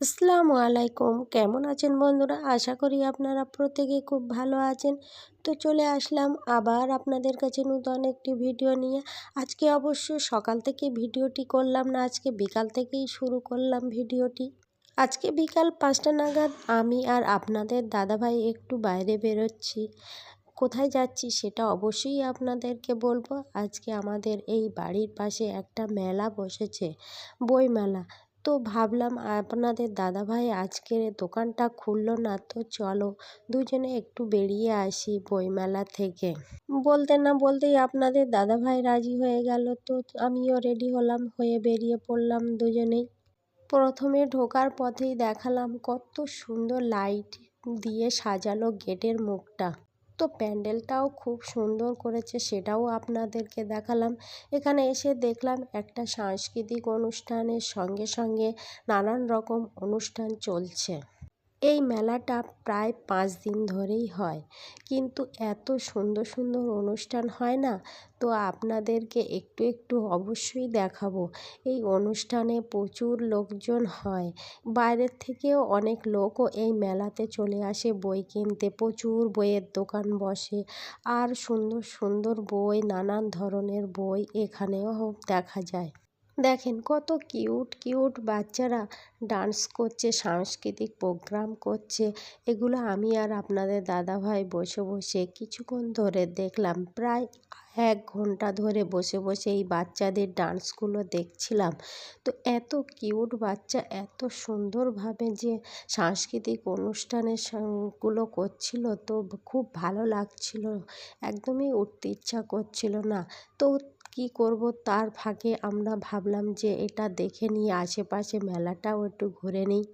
আসসালামু আলাইকুম। কেমন আছেন বন্ধুরা? আশা করি আপনারা প্রত্যেকে খুব ভালো আছেন। তো চলে আসলাম আবার আপনাদের কাছে নতুন একটি ভিডিও নিয়ে। আজকে অবশ্য সকাল থেকে ভিডিওটি করলাম না, আজকে বিকাল থেকেই শুরু করলাম ভিডিওটি। আজকে বিকাল 5টা নাগাদ আমি আর আপনাদের দাদাভাই একটু বাইরে বেরোচ্ছি। কোথায় যাচ্ছি সেটা অবশ্যই আপনাদেরকে বলবো। আজকে আমাদের এই বাড়ির পাশে একটা মেলা বসেছে, বই মেলা। তো ভাবলাম আপনাদের দাদাভাই আজকের দোকানটা খুললো না, তো চলো দুজনে একটু বেরিয়ে আসি বইমেলা থেকে। বলতে না বলতেই আপনাদের দাদাভাই রাজি হয়ে গেল, তো আমিও রেডি হলাম, হয়ে বেরিয়ে পড়লাম দুজনেই। প্রথমে ঢোকার পথেই দেখালাম কত সুন্দর লাইট দিয়ে সাজালো গেটের মুখটা। তো প্যান্ডেলটাও খুব সুন্দর করেছে, সেটাও আপনাদেরকে দেখালাম। এখানে এসে দেখলাম একটা সাংস্কৃতিক অনুষ্ঠানের সঙ্গে সঙ্গে নানান রকম অনুষ্ঠান চলছে। এই মেলাটা প্রায় 5 দিন ধরেই হয়, কিন্তু এত সুন্দর সুন্দর অনুষ্ঠান হয় না। তো আপনাদেরকে একটু একটু অবশ্যই দেখাবো। এই অনুষ্ঠানে প্রচুর লোকজন হয়, বাইরের থেকেও অনেক লোকও এই মেলাতে চলে আসে বই কিনতে। প্রচুর বইয়ের দোকান বসে, আর সুন্দর সুন্দর বই, নানান ধরনের বই এখানেও দেখা যায়। দেখেন কত কিউট কিউট বাচ্চারা ডান্স করছে, সাংস্কৃতিক প্রোগ্রাম করছে। এগুলো আমি আর আপনাদের দাদাভাই বসে বসে কিছুক্ষণ ধরে দেখলাম। প্রায় 1 ঘন্টা ধরে বসে বসে এই বাচ্চাদের ডান্সগুলো দেখছিলাম। তো এত কিউট বাচ্চা এত সুন্দরভাবে যে সাংস্কৃতিক অনুষ্ঠানের গুলো করছিল, তো খুব ভালো লাগছিল, একদমই উঠতে ইচ্ছা করছিল না। তো কি করব, তার ফাঁকে আমরা ভাবলাম যে এটা দেখে নিয়ে আশেপাশে মেলাটাও একটু ঘুরে নিই।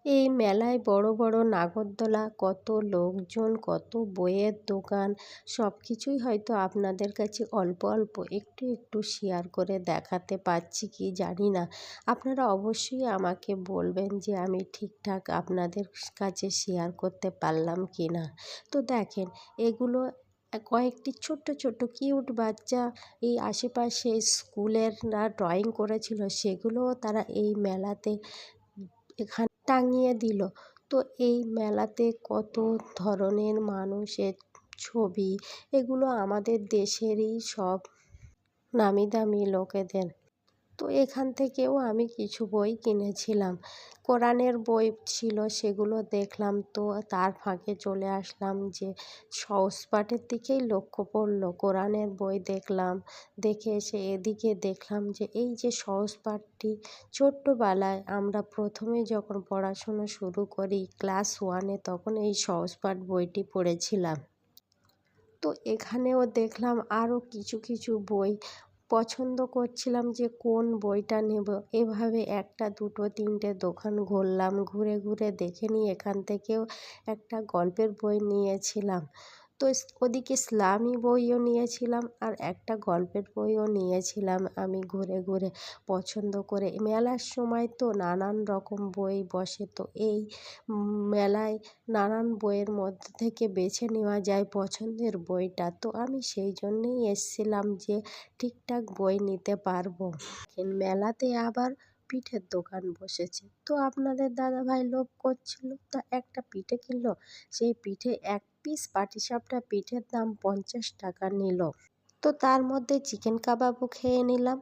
এই মেলায় বড় বড় নাগরদোলা, কত লোকজন, কত বইয়ের দোকান, সব কিছুই হয়তো আপনাদের কাছে অল্প অল্প একটু একটু শেয়ার করে দেখাতে পারছি কি জানি না। আপনারা অবশ্যই আমাকে বলবেন যে আমি ঠিকঠাক আপনাদের কাছে শেয়ার করতে পারলাম কি না। তো দেখেন এগুলো কয়েকটি ছোট্ট ছোট্ট কিউট বাচ্চা এই আশেপাশে স্কুলের ড্রয়িং করেছিল, সেগুলোও তারা এই মেলাতে এখানে টাঙিয়ে দিল। তো এই মেলাতে কত ধরনের মানুষের ছবি, এগুলো আমাদের দেশেরই সব নামি দামি লোকেদের। তো এখান থেকেও আমি কিছু বই কিনেছিলাম। কোরআনের বই ছিল, সেগুলো দেখলাম। তো তার ফাঁকে চলে আসলাম যে সহজ পাঠের দিকেই লক্ষ্য পড়লো, কোরআনের বই দেখলাম। দেখে এসে এদিকে দেখলাম যে এই যে সহজ পাঠটি ছোট্টবেলায় আমরা প্রথমে যখন পড়াশুনো শুরু করি ক্লাস 1-এ, তখন এই সহজ পাঠ বইটি পড়েছিলাম। তো এখানেও দেখলাম আরও কিছু কিছু বই, পছন্দ করছিলাম যে কোন বইটা নেব। এভাবে একটা দুটো তিনটে দোকান ঘুরলাম, ঘুরে ঘুরে দেখে নিয়ে এখান থেকেও একটা গল্পের বই নিয়েছিলাম। তো ওদিকে ইসলামী বইও নিয়েছিলাম আর একটা গল্পের বইও নিয়েছিলাম আমি ঘুরে ঘুরে পছন্দ করে। মেলার সময় তো নানান রকম বই বসে, তো এই মেলায় নানান বইয়ের মধ্যে থেকে বেছে নেওয়া যায় পছন্দের বইটা। তো আমি সেই জন্যেই এসেছিলাম যে ঠিকঠাক বই নিতে পারবো। মেলাতে আবার পিঠের দোকান বসেছে, তো আপনাদের দাদাভাই লোভ করছিল, তা একটা পিঠে কিনলো। সেই পিঠে 1 পিস পাটিসাপটা পিঠের দাম 50 টাকা নিল। তো তার মধ্যে চিকেন কাবাবও খেয়ে নিলাম।